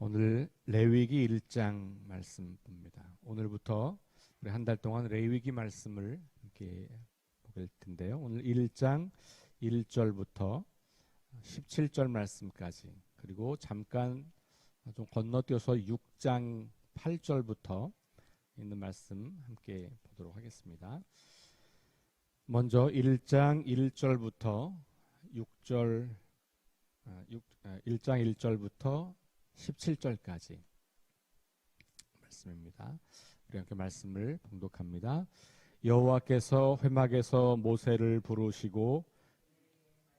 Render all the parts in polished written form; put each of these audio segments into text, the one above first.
오늘 레위기 1장 말씀 봅니다. 오늘부터 우리 한 달 동안 레위기 말씀을 이렇게 보게 될 텐데요. 오늘 1장 1절부터 17절 말씀까지, 그리고 잠깐 좀 건너뛰어서 6장 8절부터 있는 말씀 함께 보도록 하겠습니다. 먼저 1장 1절부터 6절 1장 1절부터 17절까지 말씀입니다. 우리 함께 말씀을 봉독합니다. 여호와께서 회막에서 모세를 부르시고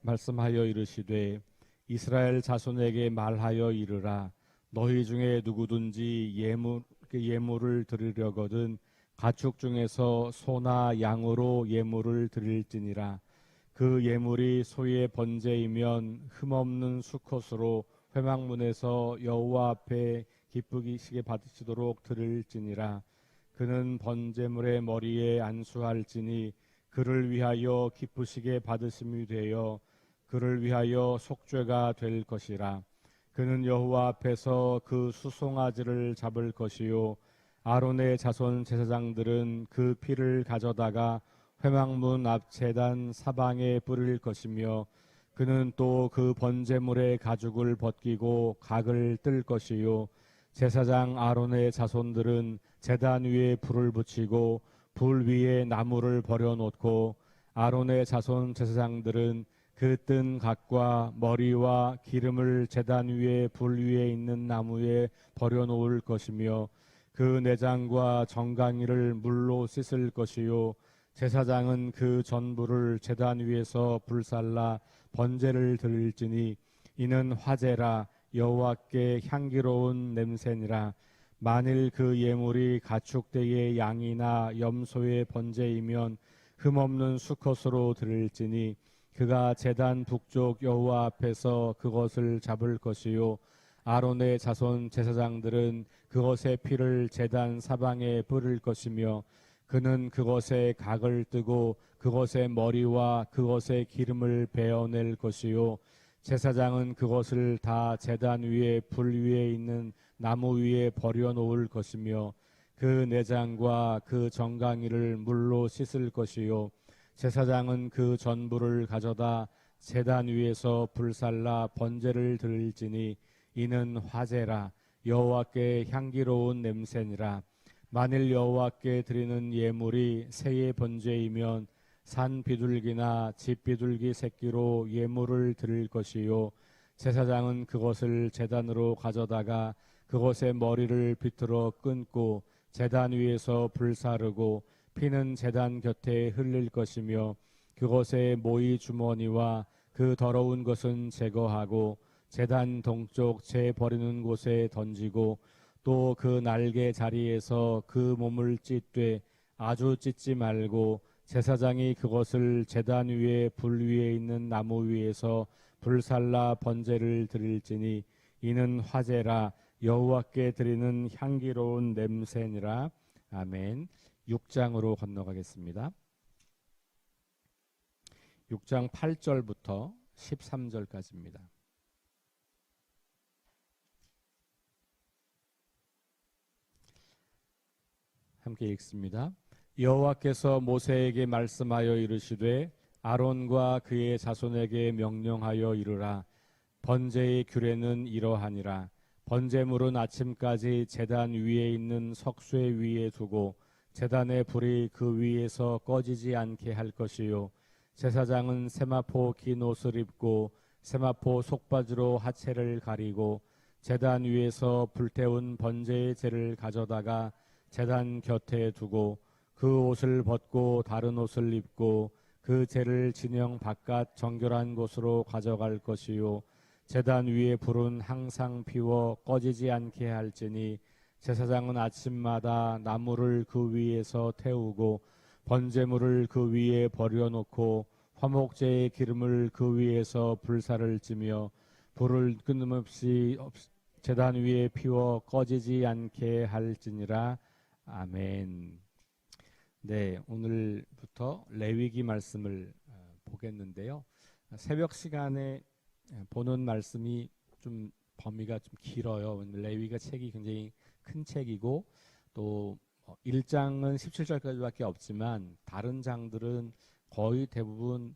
말씀하여 이르시되 이스라엘 자손에게 말하여 이르라. 너희 중에 누구든지 예물을 드리려거든 가축 중에서 소나 양으로 예물을 드릴지니라. 그 예물이 소의 번제이면 흠없는 수컷으로 회막문에서 여호와 앞에 기쁘시게 받으시도록 드릴지니라. 그는 번제물의 머리에 안수할지니 그를 위하여 기쁘시게 받으심이 되어 그를 위하여 속죄가 될 것이라. 그는 여호와 앞에서 그 수송아지를 잡을 것이요 아론의 자손 제사장들은 그 피를 가져다가 회막문 앞 제단 사방에 뿌릴 것이며 그는 또 그 번제물의 가죽을 벗기고 각을 뜰 것이요 제사장 아론의 자손들은 제단 위에 불을 붙이고 불 위에 나무를 버려놓고 아론의 자손 제사장들은 그 뜬 각과 머리와 기름을 제단 위에 불 위에 있는 나무에 버려놓을 것이며 그 내장과 정강이를 물로 씻을 것이요 제사장은 그 전부를 제단 위에서 불살라 번제를 드릴지니 이는 화제라 여호와께 향기로운 냄새니라. 만일 그 예물이 가축대의 양이나 염소의 번제이면 흠없는 수컷으로 드릴지니 그가 제단 북쪽 여호와 앞에서 그것을 잡을 것이요 아론의 자손 제사장들은 그것의 피를 제단 사방에 뿌릴 것이며 그는 그것에 각을 뜨고 그것의 머리와 그것의 기름을 베어낼 것이요 제사장은 그것을 다 제단 위에 불 위에 있는 나무 위에 버려놓을 것이며 그 내장과 그 정강이를 물로 씻을 것이요 제사장은 그 전부를 가져다 제단 위에서 불살라 번제를 드릴지니 이는 화제라 여호와께 향기로운 냄새니라. 만일 여호와께 드리는 예물이 새의 번제이면 산 비둘기나 집 비둘기 새끼로 예물을 드릴 것이요 제사장은 그것을 제단으로 가져다가 그것의 머리를 비틀어 끊고 제단 위에서 불사르고 피는 제단 곁에 흘릴 것이며 그것의 모이 주머니와 그 더러운 것은 제거하고 제단 동쪽 재 버리는 곳에 던지고 또 그 날개 자리에서 그 몸을 찢되 아주 찢지 말고 제사장이 그것을 제단 위에 불 위에 있는 나무 위에서 불살라 번제를 드릴지니 이는 화제라 여호와께 드리는 향기로운 냄새니라. 아멘. 6장으로 건너가겠습니다. 6장 8절부터 13절까지입니다. 함께 읽습니다. 여호와께서 모세에게 말씀하여 이르시되 아론과 그의 자손에게 명령하여 이르라. 번제의 규례는 이러하니라. 번제물은 아침까지 제단 위에 있는 석쇠 위에 두고 제단의 불이 그 위에서 꺼지지 않게 할 것이요 제사장은 세마포 긴 옷을 입고 세마포 속바지로 하체를 가리고 제단 위에서 불태운 번제의 재를 가져다가 제단 곁에 두고 그 옷을 벗고 다른 옷을 입고 그 재를 진영 바깥 정결한 곳으로 가져갈 것이요 제단 위에 불은 항상 피워 꺼지지 않게 할지니 제사장은 아침마다 나무를 그 위에서 태우고 번제물을 그 위에 버려놓고 화목제의 기름을 그 위에서 불사를 찌며 불을 끊임없이 제단 위에 피워 꺼지지 않게 할지니라. 아멘. 네, 오늘부터 레위기 말씀을 보겠는데요. 새벽 시간에 보는 말씀이 좀 범위가 좀 길어요. 레위기가 책이 굉장히 큰 책이고 또 1장은 17절까지밖에 없지만 다른 장들은 거의 대부분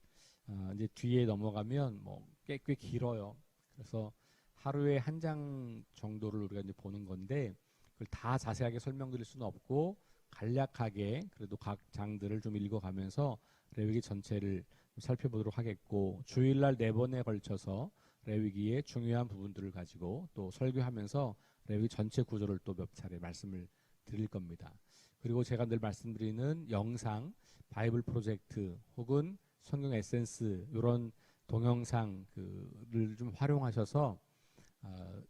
이제 뒤에 넘어가면 꽤 길어요. 그래서 하루에 한 장 정도를 우리가 이제 보는 건데 그걸 다 자세하게 설명드릴 수는 없고 간략하게 그래도 각 장들을 좀 읽어가면서 레위기 전체를 살펴보도록 하겠고 주일날 4번에 걸쳐서 레위기의 중요한 부분들을 가지고 또 설교하면서 레위기 전체 구조를 또 몇 차례 말씀을 드릴 겁니다. 그리고 제가 늘 말씀드리는 영상, 바이블 프로젝트 혹은 성경 에센스 이런 동영상을 좀 활용하셔서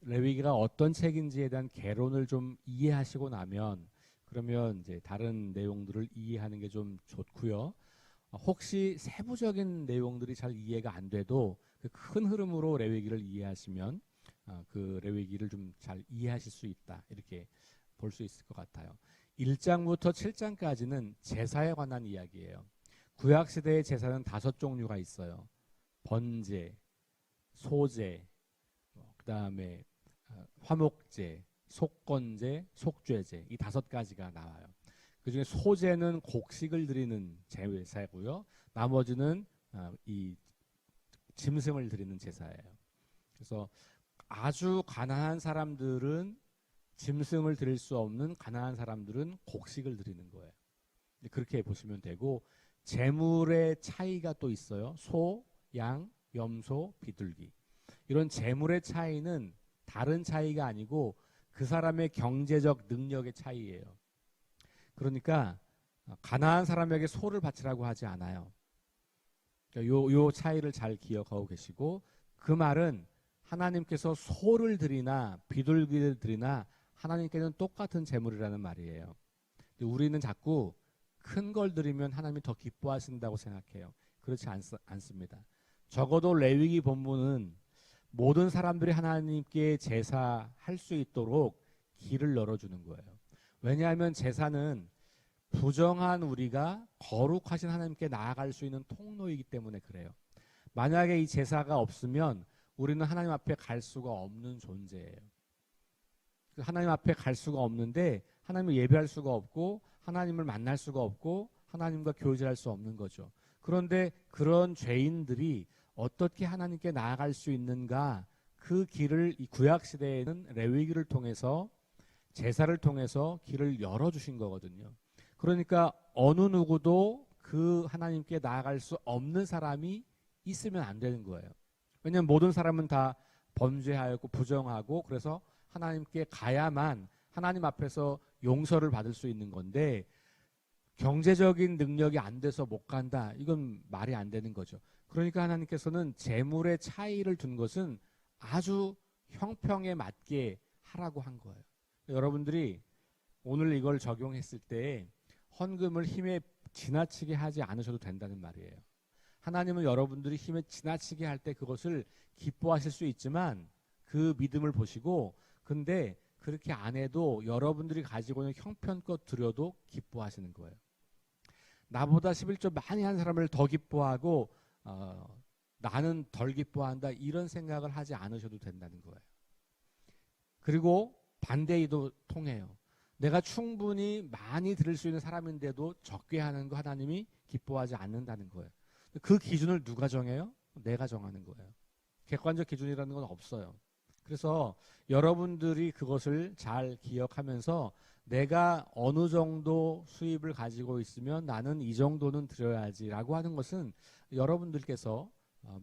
레위기가 어떤 책인지에 대한 개론을 좀 이해하시고 나면 그러면 이제 다른 내용들을 이해하는 게 좀 좋고요. 혹시 세부적인 내용들이 잘 이해가 안 돼도 그 큰 흐름으로 레위기를 이해하시면 그 레위기를 좀 잘 이해하실 수 있다. 이렇게 볼 수 있을 것 같아요. 1장부터 7장까지는 제사에 관한 이야기예요. 구약시대의 제사는 5종류가 있어요. 번제, 소제, 그 다음에 화목제, 속건제, 속죄제 이 5가지가 나와요. 그중에 소제는 곡식을 드리는 제사고요. 나머지는 이 짐승을 드리는 제사예요. 그래서 아주 가난한 사람들은 짐승을 드릴 수 없는 가난한 사람들은 곡식을 드리는 거예요. 그렇게 보시면 되고 재물의 차이가 또 있어요. 소, 양, 염소, 비둘기. 이런 재물의 차이는 다른 차이가 아니고 그 사람의 경제적 능력의 차이예요. 그러니까 가난한 사람에게 소를 바치라고 하지 않아요. 요 차이를 잘 기억하고 계시고 그 말은 하나님께서 소를 드리나 비둘기를 드리나 하나님께는 똑같은 재물이라는 말이에요. 우리는 자꾸 큰 걸 드리면 하나님이 더 기뻐하신다고 생각해요. 그렇지 않습니다. 적어도 레위기 본문은 모든 사람들이 하나님께 제사할 수 있도록 길을 열어주는 거예요. 왜냐하면 제사는 부정한 우리가 거룩하신 하나님께 나아갈 수 있는 통로이기 때문에 그래요. 만약에 이 제사가 없으면 우리는 하나님 앞에 갈 수가 없는 존재예요. 하나님 앞에 갈 수가 없는데 하나님을 예배할 수가 없고 하나님을 만날 수가 없고 하나님과 교제할 수 없는 거죠. 그런데 그런 죄인들이 어떻게 하나님께 나아갈 수 있는가 그 길을 이 구약시대에는 레위기를 통해서 제사를 통해서 길을 열어주신 거거든요. 그러니까 어느 누구도 그 하나님께 나아갈 수 없는 사람이 있으면 안 되는 거예요. 왜냐하면 모든 사람은 다 범죄하였고 부정하고 그래서 하나님께 가야만 하나님 앞에서 용서를 받을 수 있는 건데 경제적인 능력이 안 돼서 못 간다. 이건 말이 안 되는 거죠. 그러니까 하나님께서는 재물의 차이를 둔 것은 아주 형평에 맞게 하라고 한 거예요. 여러분들이 오늘 이걸 적용했을 때 헌금을 힘에 지나치게 하지 않으셔도 된다는 말이에요. 하나님은 여러분들이 힘에 지나치게 할 때 그것을 기뻐하실 수 있지만 그 믿음을 보시고 근데 그렇게 안 해도 여러분들이 가지고 있는 형편껏 드려도 기뻐하시는 거예요. 나보다 11조 많이 한 사람을 더 기뻐하고 나는 덜 기뻐한다 이런 생각을 하지 않으셔도 된다는 거예요. 그리고 반대이도 통해요. 내가 충분히 많이 드릴 수 있는 사람인데도 적게 하는 거 하나님이 기뻐하지 않는다는 거예요. 그 기준을 누가 정해요? 내가 정하는 거예요. 객관적 기준이라는 건 없어요. 그래서 여러분들이 그것을 잘 기억하면서 내가 어느 정도 수입을 가지고 있으면 나는 이 정도는 드려야지라고 하는 것은 여러분들께서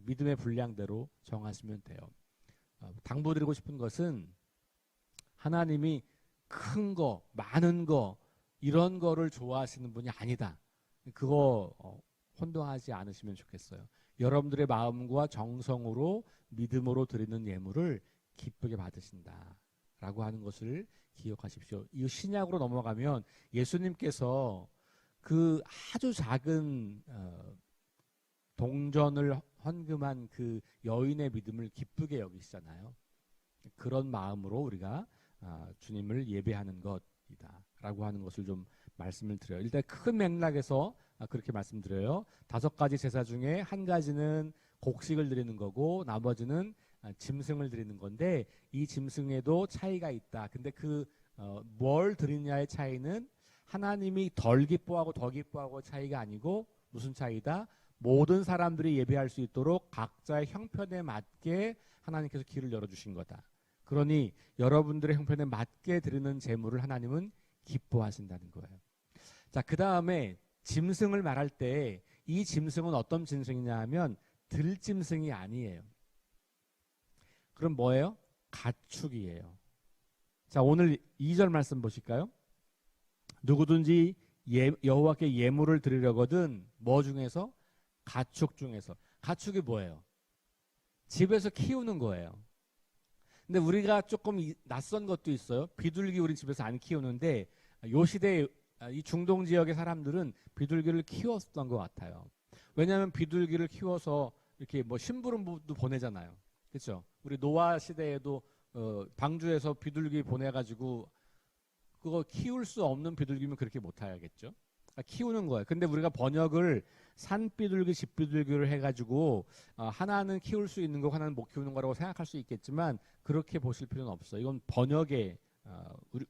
믿음의 분량대로 정하시면 돼요. 당부드리고 싶은 것은 하나님이 큰 거, 많은 거 이런 거를 좋아하시는 분이 아니다. 그거 혼동하지 않으시면 좋겠어요. 여러분들의 마음과 정성으로 믿음으로 드리는 예물을 기쁘게 받으신다라고 하는 것을 기억하십시오. 이 신약으로 넘어가면 예수님께서 그 아주 작은 동전을 헌금한 그 여인의 믿음을 기쁘게 여기시잖아요. 그런 마음으로 우리가 주님을 예배하는 것이다라고 하는 것을 좀 말씀을 드려요. 일단 큰 맥락에서 그렇게 말씀드려요. 5가지 제사 중에 한 가지는 곡식을 드리는 거고 나머지는 짐승을 드리는 건데 이 짐승에도 차이가 있다. 근데 뭘 드리냐의 차이는 하나님이 덜 기뻐하고 더 기뻐하고 차이가 아니고 무슨 차이다? 모든 사람들이 예배할 수 있도록 각자의 형편에 맞게 하나님께서 길을 열어주신 거다. 그러니 여러분들의 형편에 맞게 드리는 제물을 하나님은 기뻐하신다는 거예요. 자, 그 다음에 짐승을 말할 때 이 짐승은 어떤 짐승이냐 하면 들짐승이 아니에요. 그럼 뭐예요? 가축이에요. 자, 오늘 2절 말씀 보실까요? 누구든지 여호와께 예물을 드리려거든 뭐 중에서? 가축 중에서. 가축이 뭐예요? 집에서 키우는 거예요. 근데 우리가 조금 낯선 것도 있어요. 비둘기 우리 집에서 안 키우는데 요 시대에 이 중동 지역의 사람들은 비둘기를 키웠던 것 같아요. 왜냐하면 비둘기를 키워서 이렇게 뭐 심부름도 보내잖아요. 그렇죠? 우리 노아 시대에도 방주에서 비둘기 보내가지고 그거 키울 수 없는 비둘기면 그렇게 못하겠죠. 키우는 거예요. 근데 우리가 번역을 산비둘기, 집비둘기를 해가지고 하나는 키울 수 있는 거, 하나는 못 키우는 거라고 생각할 수 있겠지만 그렇게 보실 필요는 없어요. 이건 번역에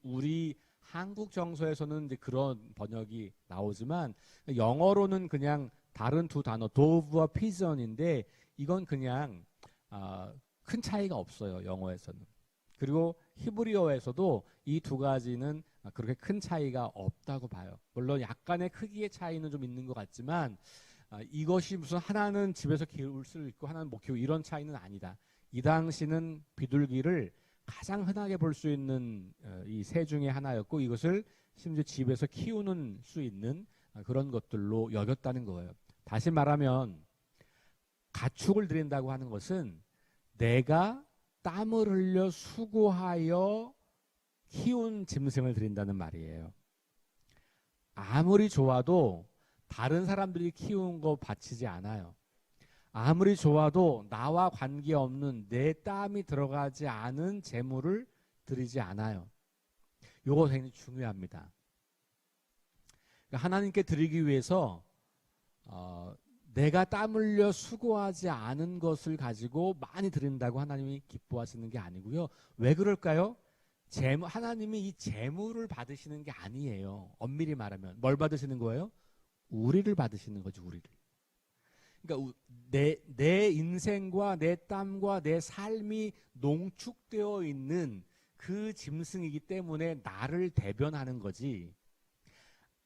우리 한국 정서에서는 이제 그런 번역이 나오지만 영어로는 그냥 다른 두 단어 도브와 피전인데 이건 그냥 큰 차이가 없어요. 영어에서는. 그리고 히브리어에서도 이 두 가지는 그렇게 큰 차이가 없다고 봐요. 물론 약간의 크기의 차이는 좀 있는 것 같지만 이것이 무슨 하나는 집에서 키울 수 있고 하나는 못 키우고 이런 차이는 아니다. 이 당시는 비둘기를 가장 흔하게 볼 수 있는 이 새 중에 하나였고 이것을 심지어 집에서 키우는 수 있는 그런 것들로 여겼다는 거예요. 다시 말하면 가축을 드린다고 하는 것은 내가 땀을 흘려 수고하여 키운 짐승을 드린다는 말이에요. 아무리 좋아도 다른 사람들이 키운 거 바치지 않아요. 아무리 좋아도 나와 관계없는 내 땀이 들어가지 않은 제물을 드리지 않아요. 이거 굉장히 중요합니다. 하나님께 드리기 위해서 내가 땀 흘려 수고하지 않은 것을 가지고 많이 드린다고 하나님이 기뻐하시는 게 아니고요. 왜 그럴까요? 하나님이 이 제물을 받으시는 게 아니에요. 엄밀히 말하면 뭘 받으시는 거예요? 우리를 받으시는 거죠. 우리를. 그러니까 내 인생과 내 땀과 내 삶이 농축되어 있는 그 짐승이기 때문에 나를 대변하는 거지.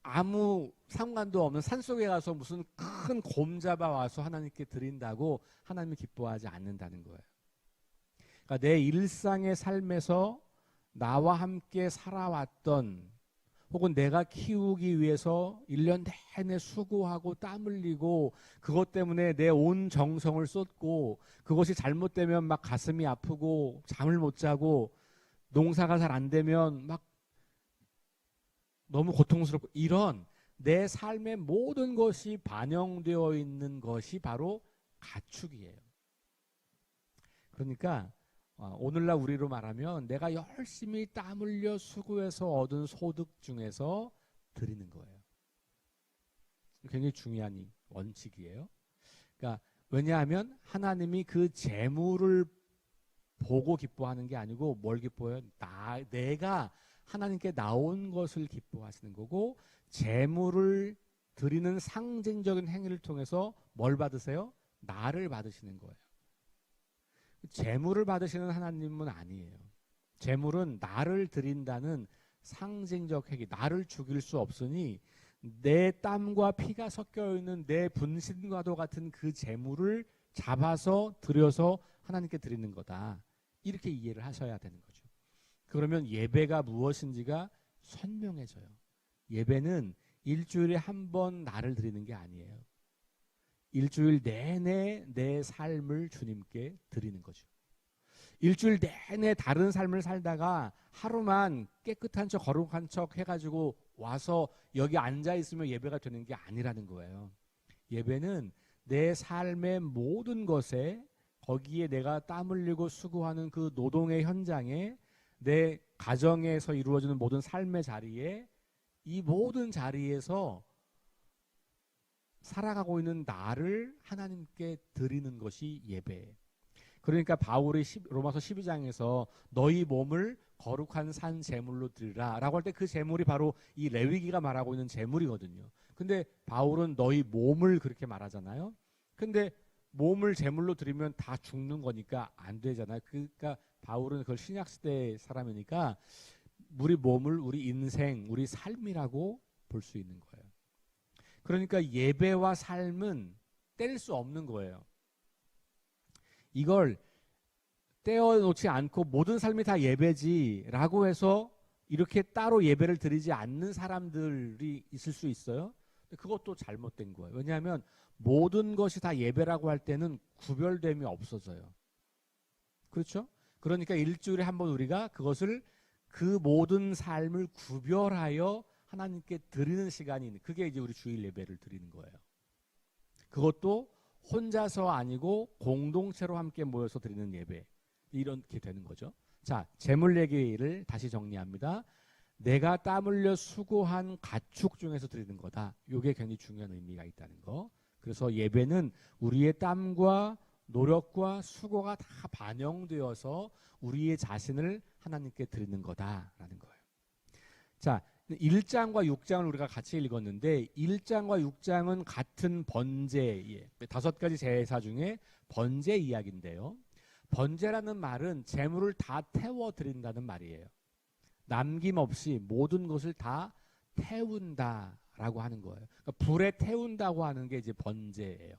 아무 상관도 없는 산속에 가서 무슨 큰 곰 잡아와서 하나님께 드린다고 하나님이 기뻐하지 않는다는 거예요. 그러니까 내 일상의 삶에서 나와 함께 살아왔던 혹은 내가 키우기 위해서 1년 내내 수고하고 땀 흘리고 그것 때문에 내 온 정성을 쏟고 그것이 잘못되면 막 가슴이 아프고 잠을 못 자고 농사가 잘 안 되면 막 너무 고통스럽고 이런 내 삶의 모든 것이 반영되어 있는 것이 바로 가축이에요. 그러니까 오늘날 우리로 말하면 내가 열심히 땀 흘려 수고해서 얻은 소득 중에서 드리는 거예요. 굉장히 중요한 원칙이에요. 그러니까 왜냐하면 하나님이 그 재물을 보고 기뻐하는 게 아니고 뭘 기뻐해요? 내가 하나님께 나온 것을 기뻐하시는 거고 재물을 드리는 상징적인 행위를 통해서 뭘 받으세요? 나를 받으시는 거예요. 재물을 받으시는 하나님은 아니에요. 재물은 나를 드린다는 상징적 행위, 나를 죽일 수 없으니 내 땀과 피가 섞여 있는 내 분신과도 같은 그 재물을 잡아서 드려서 하나님께 드리는 거다. 이렇게 이해를 하셔야 되는 거죠. 그러면 예배가 무엇인지가 선명해져요. 예배는 일주일에 한 번 나를 드리는 게 아니에요. 일주일 내내 내 삶을 주님께 드리는 거죠. 일주일 내내 다른 삶을 살다가 하루만 깨끗한 척 거룩한 척 해가지고 와서 여기 앉아 있으면 예배가 되는 게 아니라는 거예요. 예배는 내 삶의 모든 것에 거기에 내가 땀 흘리고 수고하는 그 노동의 현장에 내 가정에서 이루어지는 모든 삶의 자리에 이 모든 자리에서 살아가고 있는 나를 하나님께 드리는 것이 예배예요. 그러니까 바울이 로마서 12장에서 너희 몸을 거룩한 산 제물로 드리라 라고 할 때 그 제물이 바로 이 레위기가 말하고 있는 제물이거든요. 근데 바울은 너희 몸을 그렇게 말하잖아요. 근데 몸을 제물로 드리면 다 죽는 거니까 안 되잖아요. 그러니까 바울은 그걸 신약시대 사람이니까 우리 몸을 우리 인생, 우리 삶이라고 볼 수 있는 거예요. 그러니까 예배와 삶은 뗄 수 없는 거예요. 이걸 떼어놓지 않고 모든 삶이 다 예배지라고 해서 이렇게 따로 예배를 드리지 않는 사람들이 있을 수 있어요. 그것도 잘못된 거예요. 왜냐하면 모든 것이 다 예배라고 할 때는 구별됨이 없어져요. 그렇죠? 그러니까 일주일에 한 번 우리가 그것을 그 모든 삶을 구별하여 하나님께 드리는 시간이 있는, 그게 이제 우리 주일 예배를 드리는 거예요. 그것도 혼자서 아니고 공동체로 함께 모여서 드리는 예배, 이렇게 되는 거죠. 자, 제물 얘기를 다시 정리합니다. 내가 땀 흘려 수고한 가축 중에서 드리는 거다. 이게 굉장히 중요한 의미가 있다는 거. 그래서 예배는 우리의 땀과 노력과 수고가 다 반영되어서 우리의 자신을 하나님께 드리는 거다라는 거예요. 자, 1장과 6장을 우리가 같이 읽었는데 1장과 6장은 같은 번제, 5가지 제사 중에 번제 이야기인데요. 번제라는 말은 제물을 다 태워 드린다는 말이에요. 남김없이 모든 것을 다 태운다라고 하는 거예요. 그러니까 불에 태운다고 하는 게 이제 번제예요.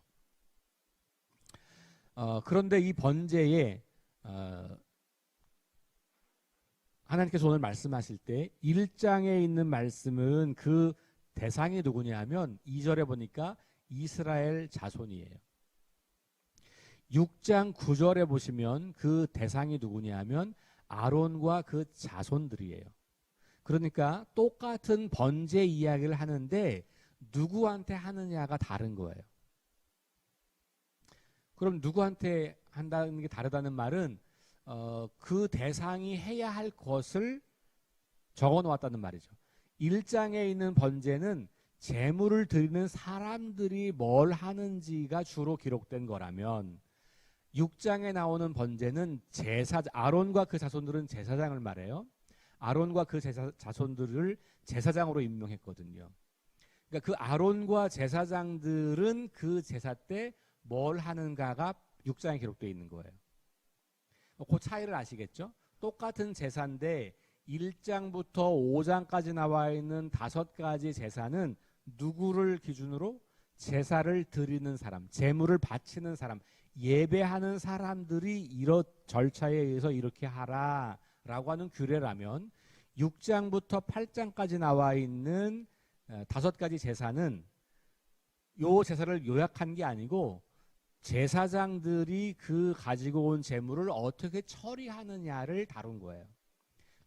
그런데 이 번제에 하나님께서 오늘 말씀하실 때 1장에 있는 말씀은 그 대상이 누구냐 하면 2절에 보니까 이스라엘 자손이에요. 6장 9절에 보시면 그 대상이 누구냐 하면 아론과 그 자손들이에요. 그러니까 똑같은 번제 이야기를 하는데 누구한테 하느냐가 다른 거예요. 그럼 누구한테 한다는 게 다르다는 말은 그 대상이 해야 할 것을 적어 놓았다는 말이죠. 1장에 있는 번제는 제물을 드리는 사람들이 뭘 하는지가 주로 기록된 거라면 6장에 나오는 번제는 아론과 그 자손들은 제사장을 말해요. 아론과 그 자손들을 제사장으로 임명했거든요. 그러니까 그 아론과 제사장들은 그 제사 때 뭘 하는가가 6장에 기록되어 있는 거예요. 그 차이를 아시겠죠? 똑같은 제사인데 1장부터 5장까지 나와 있는 5가지 제사는 누구를 기준으로? 제사를 드리는 사람, 제물을 바치는 사람, 예배하는 사람들이 이런 절차에 의해서 이렇게 하라라고 하는 규례라면 6장부터 8장까지 나와 있는 5가지 제사는 요 제사를 요약한 게 아니고 제사장들이 그 가지고 온 제물을 어떻게 처리하느냐를 다룬 거예요.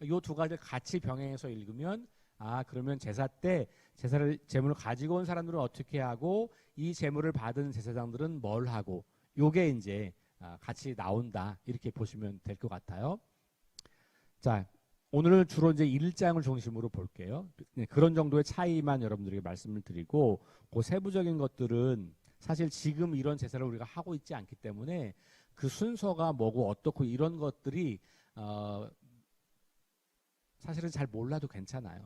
요 두 가지를 같이 병행해서 읽으면 그러면 제사 때 제물을 가지고 온 사람들은 어떻게 하고 이 제물을 받은 제사장들은 뭘 하고 요게 이제 같이 나온다 이렇게 보시면 될 것 같아요. 자, 오늘은 주로 이제 1장을 중심으로 볼게요. 그런 정도의 차이만 여러분들에게 말씀을 드리고 그 세부적인 것들은 사실 지금 이런 제사를 우리가 하고 있지 않기 때문에 그 순서가 뭐고 어떻고 이런 것들이 사실은 잘 몰라도 괜찮아요.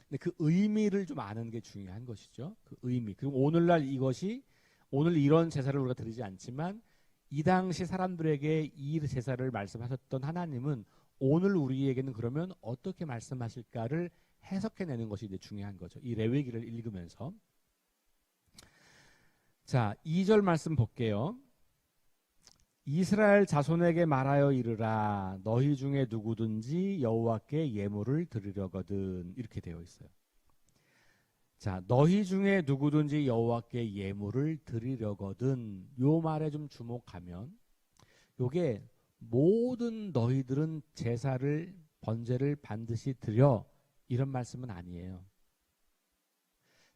근데 그 의미를 좀 아는 게 중요한 것이죠. 그 의미. 그리고 오늘 이런 제사를 우리가 드리지 않지만 이 당시 사람들에게 이 제사를 말씀하셨던 하나님은 오늘 우리에게는 그러면 어떻게 말씀하실까를 해석해내는 것이 이제 중요한 거죠. 이 레위기를 읽으면서. 자, 2절 말씀 볼게요. 이스라엘 자손에게 말하여 이르라 너희 중에 누구든지 여호와께 예물을 드리려거든 이렇게 되어 있어요. 자, 너희 중에 누구든지 여호와께 예물을 드리려거든 요 말에 좀 주목하면 요게 모든 너희들은 번제를 반드시 드려 이런 말씀은 아니에요.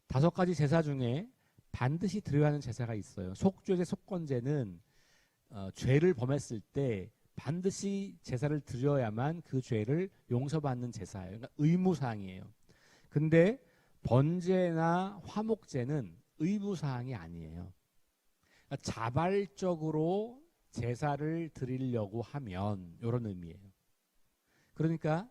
5가지 제사 중에 반드시 드려야 하는 제사가 있어요. 속죄제, 속건제는 죄를 범했을 때 반드시 제사를 드려야만 그 죄를 용서받는 제사예요. 그러니까 의무사항이에요. 근데 번제나 화목제는 의무사항이 아니에요. 그러니까 자발적으로 제사를 드리려고 하면 이런 의미예요. 그러니까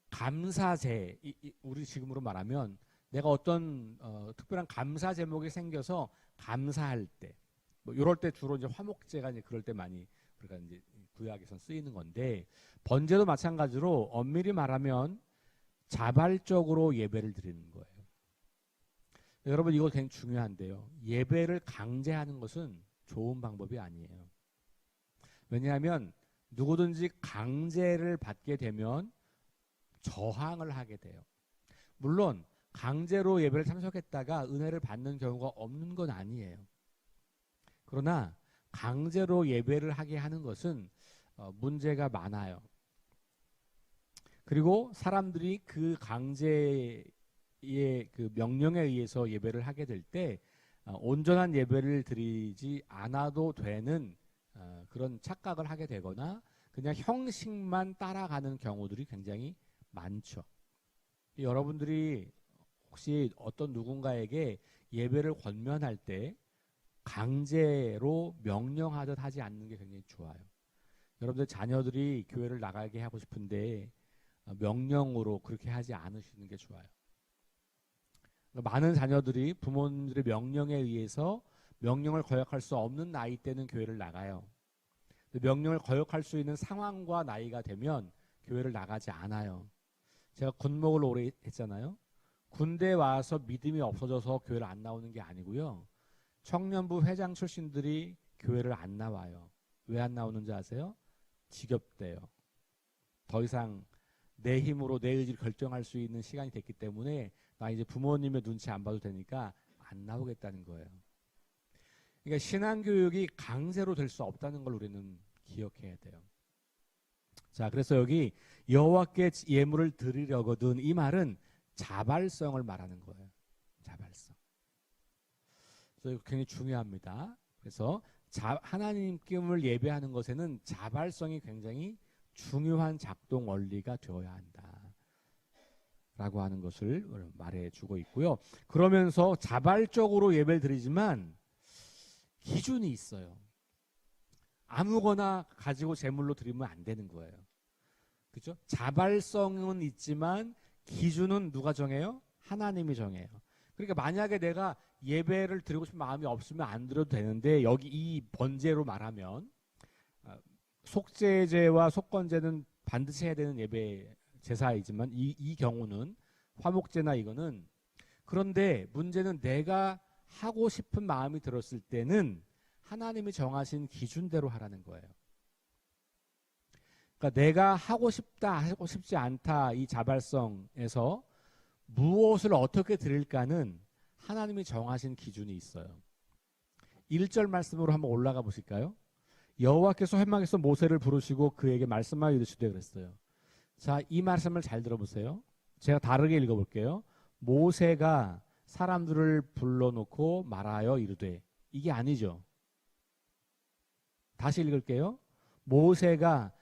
감사제, 우리 지금으로 말하면 내가 어떤 특별한 감사 제목이 생겨서 감사할 때, 뭐 이럴 때 주로 이제 화목제가 이제 그럴 때 많이 그러니까 이제 구약에서 쓰이는 건데, 번제도 마찬가지로 엄밀히 말하면 자발적으로 예배를 드리는 거예요. 여러분 이거 굉장히 중요한데요. 예배를 강제하는 것은 좋은 방법이 아니에요. 왜냐하면 누구든지 강제를 받게 되면 저항을 하게 돼요. 물론 강제로 예배를 참석했다가 은혜를 받는 경우가 없는 건 아니에요. 그러나 강제로 예배를 하게 하는 것은 문제가 많아요. 그리고 사람들이 그 강제의 그 명령에 의해서 예배를 하게 될 때 온전한 예배를 드리지 않아도 되는 그런 착각을 하게 되거나 그냥 형식만 따라가는 경우들이 굉장히 많죠. 여러분들이 혹시 어떤 누군가에게 예배를 권면할 때 강제로 명령하듯 하지 않는 게 굉장히 좋아요. 여러분들 자녀들이 교회를 나가게 하고 싶은데 명령으로 그렇게 하지 않으시는 게 좋아요. 많은 자녀들이 부모님들의 명령에 의해서 명령을 거역할 수 없는 나이 때는 교회를 나가요. 명령을 거역할 수 있는 상황과 나이가 되면 교회를 나가지 않아요. 제가 군목을 오래 했잖아요. 군대 와서 믿음이 없어져서 교회를 안 나오는 게 아니고요. 청년부 회장 출신들이 교회를 안 나와요. 왜 안 나오는지 아세요? 지겹대요. 더 이상 내 힘으로 내 의지를 결정할 수 있는 시간이 됐기 때문에 나 이제 부모님의 눈치 안 봐도 되니까 안 나오겠다는 거예요. 그러니까 신앙교육이 강제로 될 수 없다는 걸 우리는 기억해야 돼요. 자, 그래서 여기 여호와께 예물을 드리려거든, 이 말은 자발성을 말하는 거예요. 자발성. 그래서 이거 굉장히 중요합니다. 그래서 하나님께를 예배하는 것에는 자발성이 굉장히 중요한 작동 원리가 되어야 한다 라고 하는 것을 말해주고 있고요. 그러면서 자발적으로 예배를 드리지만 기준이 있어요. 아무거나 가지고 제물로 드리면 안 되는 거예요. 그렇죠? 자발성은 있지만 기준은 누가 정해요? 하나님이 정해요. 그러니까 만약에 내가 예배를 드리고 싶은 마음이 없으면 안 드려도 되는데, 여기 이 번제로 말하면 속죄제와 속건제는 반드시 해야 되는 예배 제사이지만 이 경우는 화목제나 이거는, 그런데 문제는 내가 하고 싶은 마음이 들었을 때는 하나님이 정하신 기준대로 하라는 거예요. 그러니까 내가 하고 싶다 하고 싶지 않다, 이 자발성에서 무엇을 어떻게 드릴까는 하나님이 정하신 기준이 있어요. 1절 말씀으로 한번 올라가 보실까요? 여호와께서 회막에서 모세를 부르시고 그에게 말씀하여 이르시되 그랬어요. 자, 이 말씀을 잘 들어보세요. 제가 다르게 읽어볼게요. 모세가 사람들을 불러놓고 말하여 이르되, 이게 아니죠. 다시 읽을게요. 모세가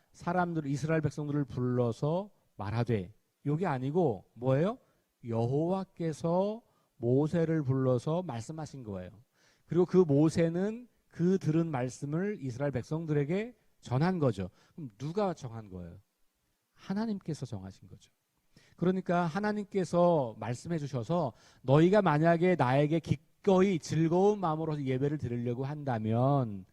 이스라엘 백성들을 불러서 말하되, 이게 아니고 뭐예요? 여호와께서 모세를 불러서 말씀하신 거예요. 그리고 그 모세는 그 들은 말씀을 이스라엘 백성들에게 전한 거죠. 그럼 누가 정한 거예요? 하나님께서 정하신 거죠. 그러니까 하나님께서 말씀해 주셔서 너희가 만약에 나에게 기꺼이 즐거운 마음으로 예배를 드리려고 한다면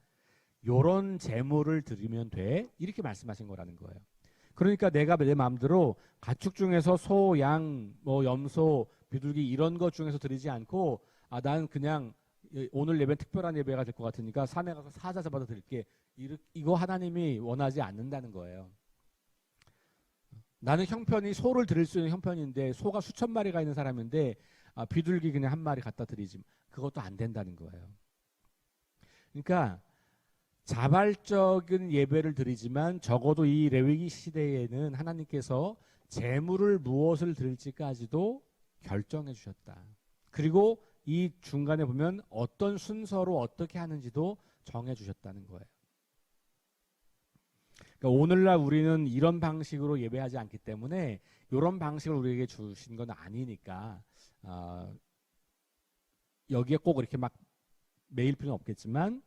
요런 제물을 드리면 돼, 이렇게 말씀하신 거라는 거예요. 그러니까 내가 내 마음대로 가축 중에서 소, 양, 뭐 염소, 비둘기 이런 것 중에서 드리지 않고, 난 그냥 오늘 예배는 특별한 예배가 될 것 같으니까 산에 가서 사자 잡아서 드릴게, 이거 하나님이 원하지 않는다는 거예요. 나는 형편이 소를 드릴 수 있는 형편인데, 소가 수천 마리가 있는 사람인데 비둘기 그냥 한 마리 갖다 드리지, 그것도 안 된다는 거예요. 그러니까 자발적인 예배를 드리지만 적어도 이 레위기 시대에는 하나님께서 제물을 무엇을 드릴지까지도 결정해 주셨다. 그리고 이 중간에 보면 어떤 순서로 어떻게 하는지도 정해 주셨다는 거예요. 그러니까 오늘날 우리는 이런 방식으로 예배하지 않기 때문에 이런 방식을 우리에게 주신 건 아니니까 여기에 꼭 이렇게 막 매일 필요는 없겠지만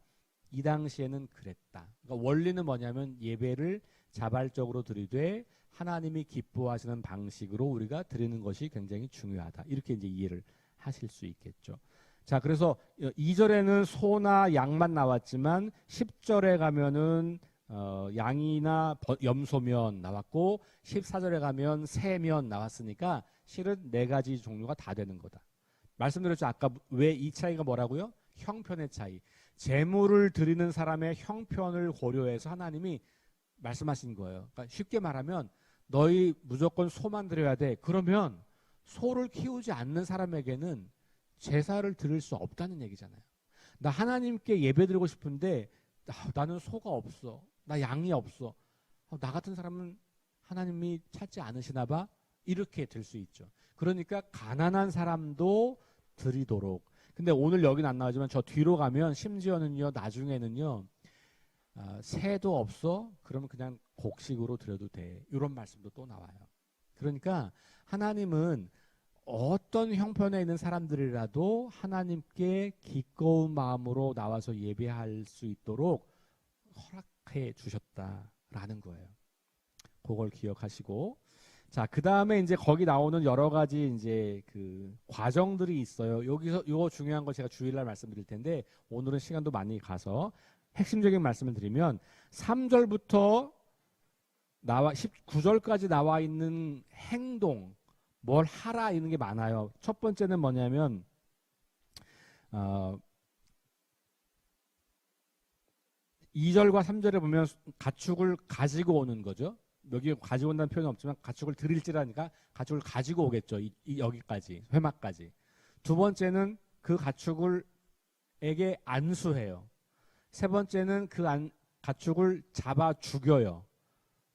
이 당시에는 그랬다. 그러니까 원리는 뭐냐면 예배를 자발적으로 드리되 하나님이 기뻐하시는 방식으로 우리가 드리는 것이 굉장히 중요하다. 이렇게 이제 이해를 하실 수 있겠죠. 자, 그래서 2절에는 소나 양만 나왔지만 10절에 가면은 양이나 염소면 나왔고 14절에 가면 새면 나왔으니까 실은 네 가지 종류가 다 되는 거다. 말씀드렸죠. 아까 왜 이 차이가 뭐라고요? 형편의 차이. 제물을 드리는 사람의 형편을 고려해서 하나님이 말씀하신 거예요. 그러니까 쉽게 말하면 너희 무조건 소만 드려야 돼. 그러면 소를 키우지 않는 사람에게는 제사를 드릴 수 없다는 얘기잖아요. 나 하나님께 예배 드리고 싶은데 나는 소가 없어. 나 양이 없어. 나 같은 사람은 하나님이 찾지 않으시나 봐. 이렇게 될 수 있죠. 그러니까 가난한 사람도 드리도록. 근데 오늘 여기는 안 나오지만 저 뒤로 가면 심지어는요, 나중에는요, 새도 없어? 그러면 그냥 곡식으로 드려도 돼. 이런 말씀도 또 나와요. 그러니까 하나님은 어떤 형편에 있는 사람들이라도 하나님께 기꺼운 마음으로 나와서 예배할 수 있도록 허락해 주셨다라는 거예요. 그걸 기억하시고, 자, 그 다음에 이제 거기 나오는 여러 가지 이제 그 과정들이 있어요. 여기서 요거 중요한 거 제가 주일날 말씀드릴 텐데 오늘은 시간도 많이 가서 핵심적인 말씀을 드리면 3절부터 19절까지 나와 있는 행동, 뭘 하라 이런 게 많아요. 첫 번째는 뭐냐면 2절과 3절에 보면 가축을 가지고 오는 거죠. 여기 가지고 온다는 표현은 없지만 가축을 드릴지라니까 가축을 가지고 오겠죠. 여기까지 회막까지. 두 번째는 그 가축을에게 안수해요. 세 번째는 그 가축을 잡아 죽여요.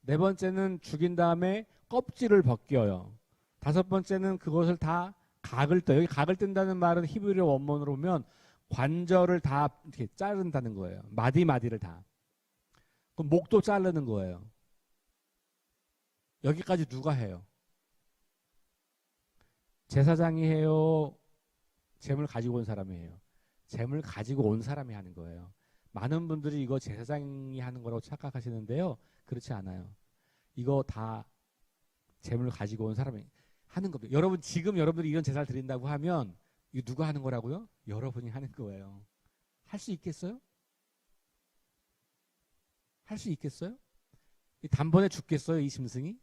네 번째는 죽인 다음에 껍질을 벗겨요. 다섯 번째는 그것을 다 각을 떠요. 여기 각을 뜬다는 말은 히브리어 원문으로 보면 관절을 다 이렇게 자른다는 거예요. 마디마디를 다. 그럼 목도 자르는 거예요. 여기까지 누가 해요? 제사장이 해요? 재물 가지고 온 사람이 해요? 재물 가지고 온 사람이 하는 거예요. 많은 분들이 이거 제사장이 하는 거라고 착각하시는데요. 그렇지 않아요. 이거 다 재물 가지고 온 사람이 하는 겁니다. 여러분 지금 여러분들이 이런 제사를 드린다고 하면 이거 누가 하는 거라고요? 여러분이 하는 거예요. 할 수 있겠어요? 할 수 있겠어요? 단번에 죽겠어요? 이 짐승이?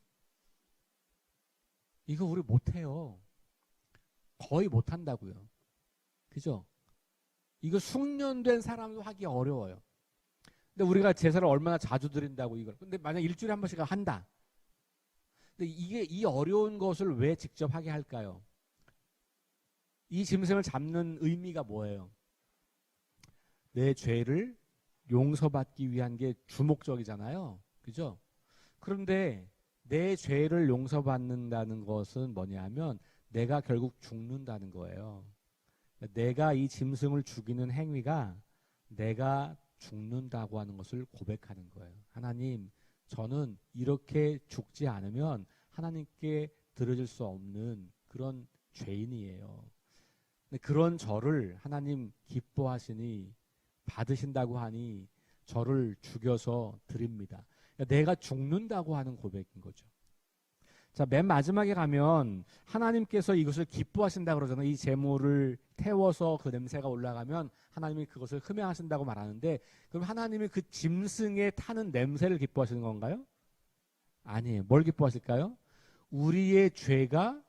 이거 우리 못해요. 거의 못한다고요. 그죠? 이거 숙련된 사람도 하기 어려워요. 근데 우리가 제사를 얼마나 자주 드린다고 이걸. 근데 만약 일주일에 한 번씩 한다. 근데 이게 이 어려운 것을 왜 직접 하게 할까요? 이 짐승을 잡는 의미가 뭐예요? 내 죄를 용서받기 위한 게 주목적이잖아요. 그죠? 그런데 내 죄를 용서받는다는 것은 뭐냐면 내가 결국 죽는다는 거예요. 내가 이 짐승을 죽이는 행위가 내가 죽는다고 하는 것을 고백하는 거예요. 하나님, 저는 이렇게 죽지 않으면 하나님께 드려질 수 없는 그런 죄인이에요. 근데 그런 저를 하나님 기뻐하시니 받으신다고 하니 저를 죽여서 드립니다. 내가 죽는다고 하는 고백인 거죠. 자, 맨 마지막에 가면 하나님께서 이것을 기뻐하신다 그러잖아요. 이 제물을 태워서 그 냄새가 올라가면 하나님이 그것을 흠양하신다고 말하는데 그럼 하나님이 그 짐승에 타는 냄새를 기뻐하시는 건가요? 아니에요. 뭘 기뻐하실까요? 우리의 죄가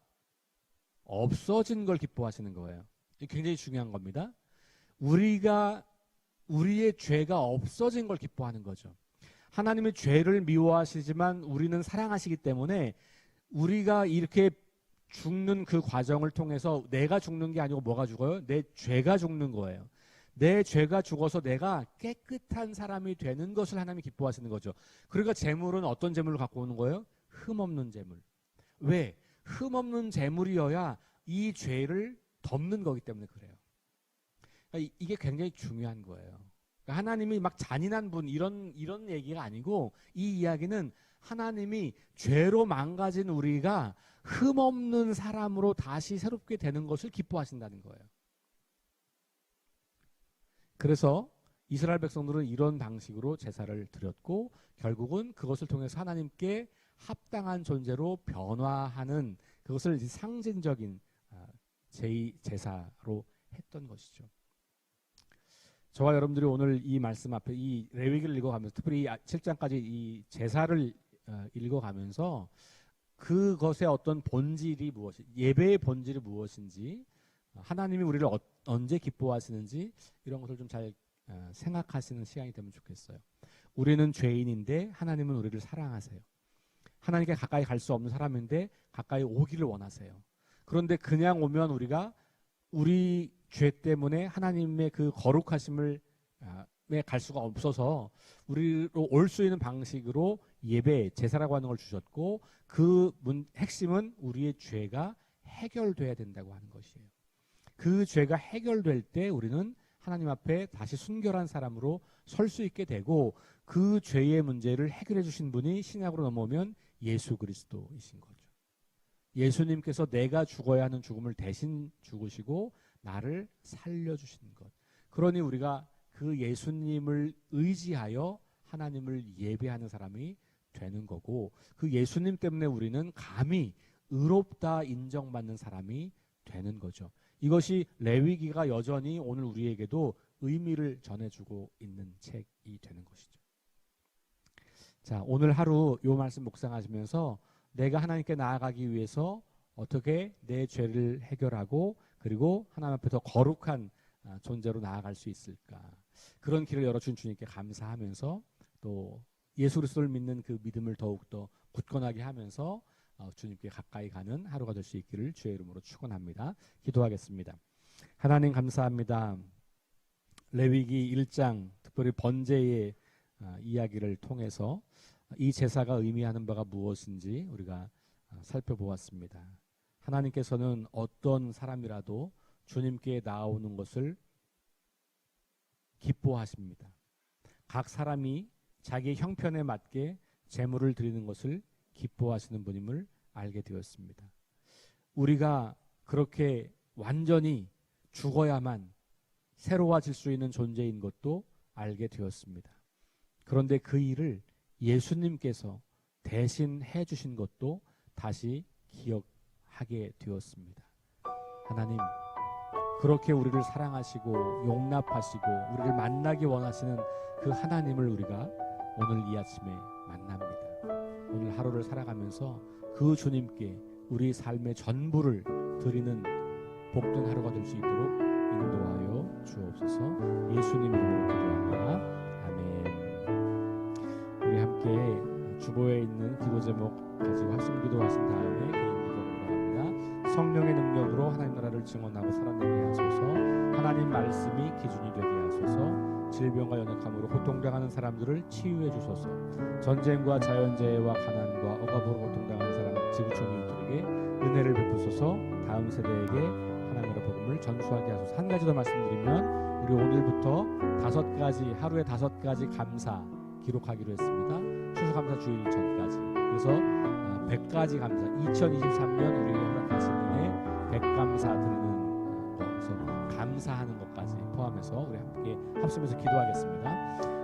없어진 걸 기뻐하시는 거예요. 이게 굉장히 중요한 겁니다. 우리의 죄가 없어진 걸 기뻐하는 거죠. 하나님의 죄를 미워하시지만 우리는 사랑하시기 때문에 우리가 이렇게 죽는 그 과정을 통해서 내가 죽는 게 아니고 뭐가 죽어요? 내 죄가 죽는 거예요. 내 죄가 죽어서 내가 깨끗한 사람이 되는 것을 하나님이 기뻐하시는 거죠. 그러니까 제물은 어떤 제물을 갖고 오는 거예요? 흠없는 제물. 왜? 흠없는 제물이어야 이 죄를 덮는 거기 때문에 그래요. 그러니까 이게 굉장히 중요한 거예요. 그러니까 하나님이 막 잔인한 분 이런 얘기가 아니고 이 이야기는 하나님이 죄로 망가진 우리가 흠없는 사람으로 다시 새롭게 되는 것을 기뻐하신다는 거예요. 그래서 이스라엘 백성들은 이런 방식으로 제사를 드렸고 결국은 그것을 통해서 하나님께 합당한 존재로 변화하는 그것을 이제 상징적인 제2제사로 했던 것이죠. 저와 여러분들이 오늘 이 말씀 앞에 이 레위기를 읽어가면서 특별히 7장까지 이 제사를 읽어가면서 그것의 어떤 본질이 무엇이, 예배의 본질이 무엇인지, 하나님이 우리를 언제 기뻐하시는지 이런 것을 좀 잘 생각하시는 시간이 되면 좋겠어요. 우리는 죄인인데 하나님은 우리를 사랑하세요. 하나님께 가까이 갈 수 없는 사람인데 가까이 오기를 원하세요. 그런데 그냥 오면 우리가 우리 죄 때문에 하나님의 그 거룩하심을 갈 수가 없어서 우리로 올 수 있는 방식으로 예배, 제사라고 하는 걸 주셨고 그 핵심은 우리의 죄가 해결돼야 된다고 하는 것이에요. 그 죄가 해결될 때 우리는 하나님 앞에 다시 순결한 사람으로 설 수 있게 되고 그 죄의 문제를 해결해 주신 분이 신약으로 넘어오면 예수 그리스도이신 거죠. 예수님께서 내가 죽어야 하는 죽음을 대신 죽으시고 나를 살려주신 것. 그러니 우리가 그 예수님을 의지하여 하나님을 예배하는 사람이 되는 거고 그 예수님 때문에 우리는 감히 의롭다 인정받는 사람이 되는 거죠. 이것이 레위기가 여전히 오늘 우리에게도 의미를 전해주고 있는 책이 되는 것이죠. 자, 오늘 하루 이 말씀 묵상하시면서 내가 하나님께 나아가기 위해서 어떻게 내 죄를 해결하고 그리고 하나님 앞에 더 거룩한 존재로 나아갈 수 있을까? 그런 길을 열어준 주님께 감사하면서 또 예수 그리스도를 믿는 그 믿음을 더욱더 굳건하게 하면서 주님께 가까이 가는 하루가 될 수 있기를 주의 이름으로 축원합니다. 기도하겠습니다. 하나님 감사합니다. 레위기 1장 특별히 번제의 이야기를 통해서 이 제사가 의미하는 바가 무엇인지 우리가 살펴보았습니다. 하나님께서는 어떤 사람이라도 주님께 나오는 것을 기뻐하십니다. 각 사람이 자기 형편에 맞게 제물을 드리는 것을 기뻐하시는 분임을 알게 되었습니다. 우리가 그렇게 완전히 죽어야만 새로워질 수 있는 존재인 것도 알게 되었습니다. 그런데 그 일을 예수님께서 대신 해주신 것도 다시 기억하게 되었습니다. 하나님, 그렇게 우리를 사랑하시고 용납하시고 우리를 만나기 원하시는 그 하나님을 우리가 오늘 이 아침에 만납니다. 오늘 하루를 살아가면서 그 주님께 우리 삶의 전부를 드리는 복된 하루가 될 수 있도록 인도하여 주옵소서. 예수님 이름으로 기도합니다. 아멘. 우리 함께 주보에 있는 기도 제목 가지고 합심 기도하신 다음에 개인 기도를 합니다. 성령의 능력으로 하나님 나라를 증언하고 살아내게 하소서. 하나님 말씀이 기준이 되게 하소서. 질병과 연약함으로 고통당하는 사람들을 치유해 주소서. 전쟁과 자연재해와 가난과 억압으로 고통당하는 사람 지구촌 이웃들에게 은혜를 베푸소서. 다음 세대에게 하나님의 복음을 전수하게 하소서. 한 가지 더 말씀드리면 우리 오늘부터 5가지 하루에 5가지 감사 기록하기로 했습니다. 추수감사 주일 전까지. 그래서 100가지 감사 2023년 우리에게 허락하신 은혜 100감사 드리는 거기서 감사하는 것까지 포함해서 우리 함께 합심해서 기도하겠습니다.